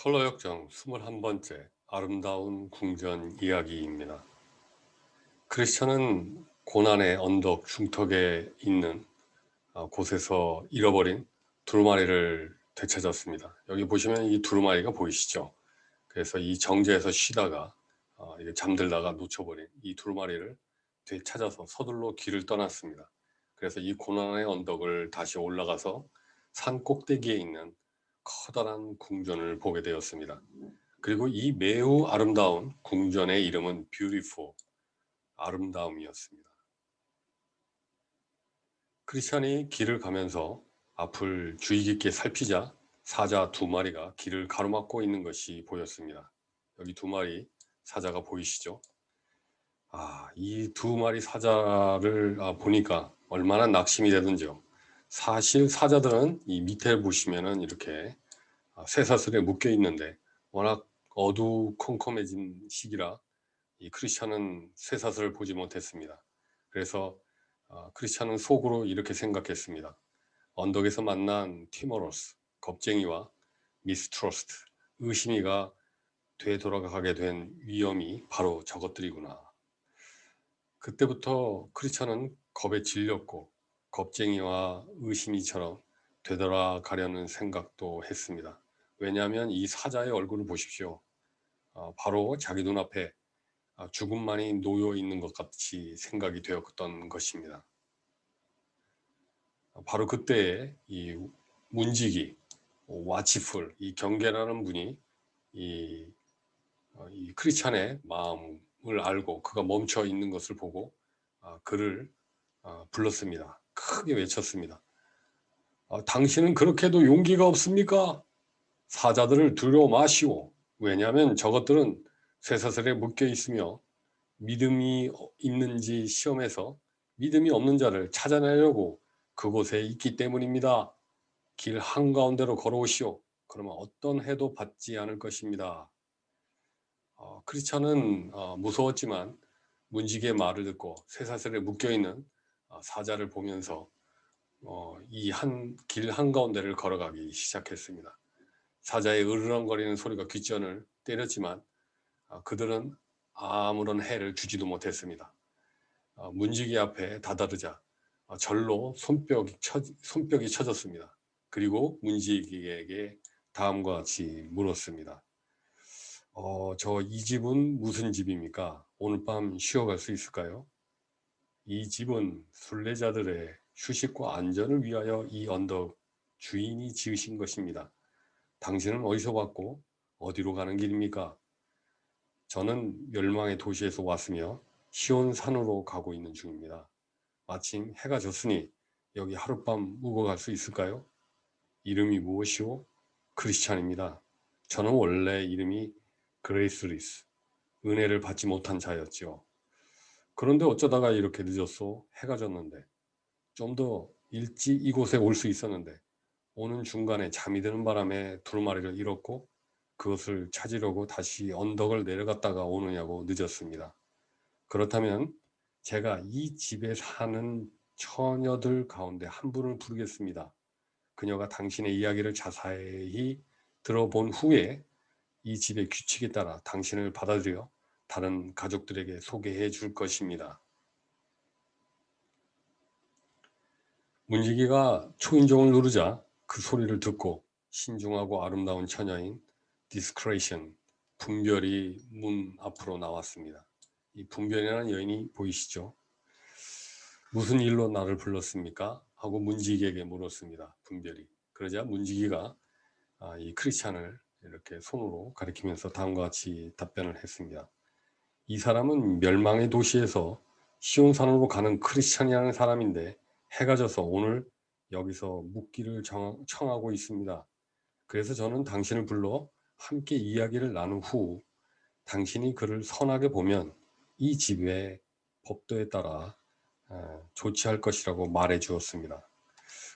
철로역정 21번째 아름다운 궁전 이야기입니다. 크리스천은 고난의 언덕 중턱에 있는 곳에서 잃어버린 두루마리를 되찾았습니다. 여기 보시면 이 두루마리가 보이시죠? 그래서 이 정자에서 쉬다가 이게 잠들다가 놓쳐버린 이 두루마리를 되찾아서 서둘러 길을 떠났습니다. 그래서 이 고난의 언덕을 다시 올라가서 산 꼭대기에 있는 커다란 궁전을 보게 되었습니다. 그리고 이 매우 아름다운 궁전의 이름은 Beautiful, 아름다움이었습니다. 크리스찬이 길을 가면서 앞을 주의 깊게 살피자 사자 두 마리가 길을 가로막고 있는 것이 보였습니다. 여기 두 마리 사자가 보이시죠? 이 두 마리 사자를 보니까 얼마나 낙심이 되던지요. 사실 사자들은 이 밑에 보시면은 이렇게 쇠사슬에 묶여 있는데 워낙 어두컴컴해진 시기라 이 크리스찬은 쇠사슬을 보지 못했습니다. 그래서 크리스찬은 속으로 이렇게 생각했습니다. 언덕에서 만난 티모로스, 겁쟁이와 미스트러스트, 의심이가 되돌아가게 된 위험이 바로 저것들이구나. 그때부터 크리스찬은 겁에 질렸고 겁쟁이와 의심이처럼 되돌아가려는 생각도 했습니다. 왜냐하면 이 사자의 얼굴을 보십시오. 바로 자기 눈앞에 죽음만이 놓여 있는 것 같이 생각이 되었던 것입니다. 바로 그때에 이 문지기, 와치풀, 이 경계라는 분이 이 크리스찬의 마음을 알고 그가 멈춰 있는 것을 보고 그를 불렀습니다. 크게 외쳤습니다. 당신은 그렇게도 용기가 없습니까? 사자들을 두려워 마시오. 왜냐하면 저것들은 쇠사슬에 묶여 있으며 믿음이 있는지 시험해서 믿음이 없는 자를 찾아내려고 그곳에 있기 때문입니다. 길 한가운데로 걸어오시오. 그러면 어떤 해도 받지 않을 것입니다. 크리스찬은 무서웠지만 문지기의 말을 듣고 쇠사슬에 묶여있는 사자를 보면서 이 길 한가운데를 걸어가기 시작했습니다. 사자의 으르렁거리는 소리가 귓전을 때렸지만 그들은 아무런 해를 주지도 못했습니다. 문지기 앞에 다다르자 절로 손뼉이 쳐졌습니다. 그리고 문지기에게 다음과 같이 물었습니다. 저 이 집은 무슨 집입니까? 오늘 밤 쉬어갈 수 있을까요? 이 집은 순례자들의 휴식과 안전을 위하여 이 언덕 주인이 지으신 것입니다. 당신은 어디서 왔고 어디로 가는 길입니까? 저는 멸망의 도시에서 왔으며 시온산으로 가고 있는 중입니다. 마침 해가 졌으니 여기 하룻밤 묵어갈 수 있을까요? 이름이 무엇이오? 크리스찬입니다. 저는 원래 이름이 그레이스리스, 은혜를 받지 못한 자였지요. 그런데 어쩌다가 이렇게 늦었소? 해가 졌는데. 좀 더 일찍 이곳에 올 수 있었는데 오는 중간에 잠이 드는 바람에 두루마리를 잃었고 그것을 찾으려고 다시 언덕을 내려갔다가 오느냐고 늦었습니다. 그렇다면 제가 이 집에 사는 처녀들 가운데 한 분을 부르겠습니다. 그녀가 당신의 이야기를 자세히 들어본 후에 이 집의 규칙에 따라 당신을 받아들여 다른 가족들에게 소개해 줄 것입니다. 문지기가 초인종을 누르자 그 소리를 듣고 신중하고 아름다운 처녀인 디스크레이션, 분별이 문 앞으로 나왔습니다. 이 분별이라는 여인이 보이시죠? 무슨 일로 나를 불렀습니까? 하고 문지기에게 물었습니다. 분별이. 그러자 문지기가 이 크리스찬을 이렇게 손으로 가리키면서 다음과 같이 답변을 했습니다. 이 사람은 멸망의 도시에서 시온산으로 가는 크리스찬이라는 사람인데 해가 져서 오늘 여기서 묵기를 청하고 있습니다. 그래서 저는 당신을 불러 함께 이야기를 나눈 후 당신이 그를 선하게 보면 이 집의 법도에 따라 조치할 것이라고 말해 주었습니다.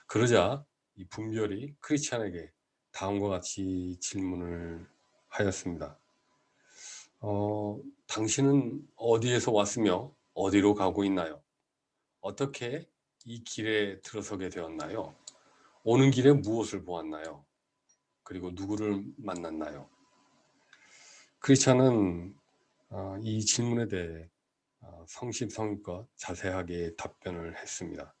그러자 이 분별이 크리스찬에게 다음과 같이 질문을 하였습니다. 당신은 어디에서 왔으며 어디로 가고 있나요? 어떻게 이 길에 들어서게 되었나요? 오는 길에 무엇을 보았나요? 그리고 누구를 만났나요? 크리스찬은 이 질문에 대해 성심성의껏 자세하게 답변을 했습니다.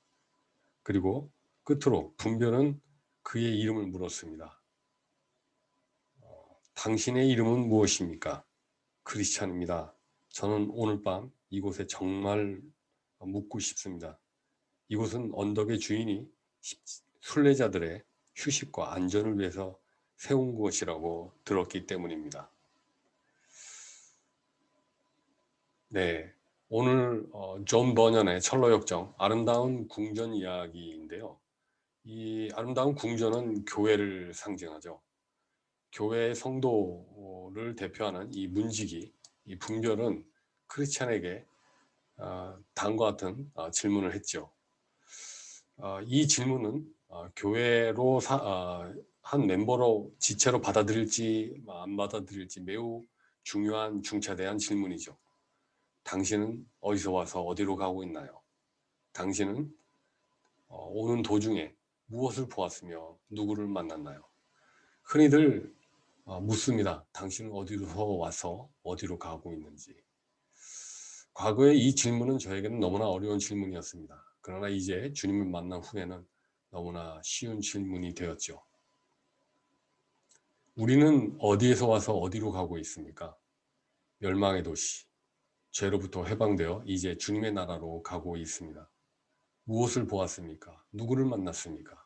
그리고 끝으로 분별은 그의 이름을 물었습니다. 당신의 이름은 무엇입니까? 크리스찬입니다. 저는 오늘 밤 이곳에 정말 묵고 싶습니다. 이곳은 언덕의 주인이 순례자들의 휴식과 안전을 위해서 세운 곳이라고 들었기 때문입니다. 네, 오늘 존 버년의 철로역정 아름다운 궁전 이야기인데요. 이 아름다운 궁전은 교회를 상징하죠. 교회 성도를 대표하는 이 문지기, 이 분별은 크리스찬에게 다음과 같은 질문을 했죠. 이 질문은 교회로 한 멤버로 지체로 받아들일지 안 받아들일지 매우 중요한 중차대한 질문이죠. 당신은 어디서 와서 어디로 가고 있나요? 당신은 오는 도중에 무엇을 보았으며 누구를 만났나요? 흔히들 묻습니다. 당신은 어디로 와서 어디로 가고 있는지. 과거에 이 질문은 저에게는 너무나 어려운 질문이었습니다. 그러나 이제 주님을 만난 후에는 너무나 쉬운 질문이 되었죠. 우리는 어디에서 와서 어디로 가고 있습니까? 멸망의 도시, 죄로부터 해방되어 이제 주님의 나라로 가고 있습니다. 무엇을 보았습니까? 누구를 만났습니까?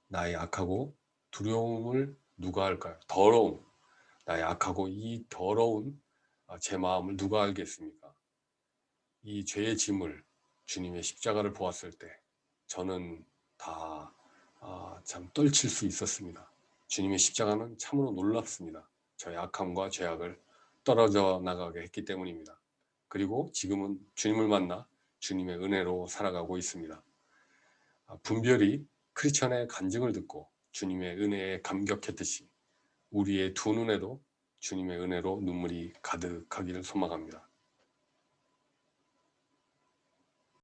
나의 악하고 두려움을 누가 알까요? 더러움, 나의 악하고 이 더러운 제 마음을 누가 알겠습니까? 이 죄의 짐을 주님의 십자가를 보았을 때 저는 다 참 떨칠 수 있었습니다. 주님의 십자가는 참으로 놀랍습니다. 저의 악함과 죄악을 떨어져 나가게 했기 때문입니다. 그리고 지금은 주님을 만나 주님의 은혜로 살아가고 있습니다. 분별이 크리스천의 간증을 듣고 주님의 은혜에 감격했듯이 우리의 두 눈에도 주님의 은혜로 눈물이 가득하기를 소망합니다.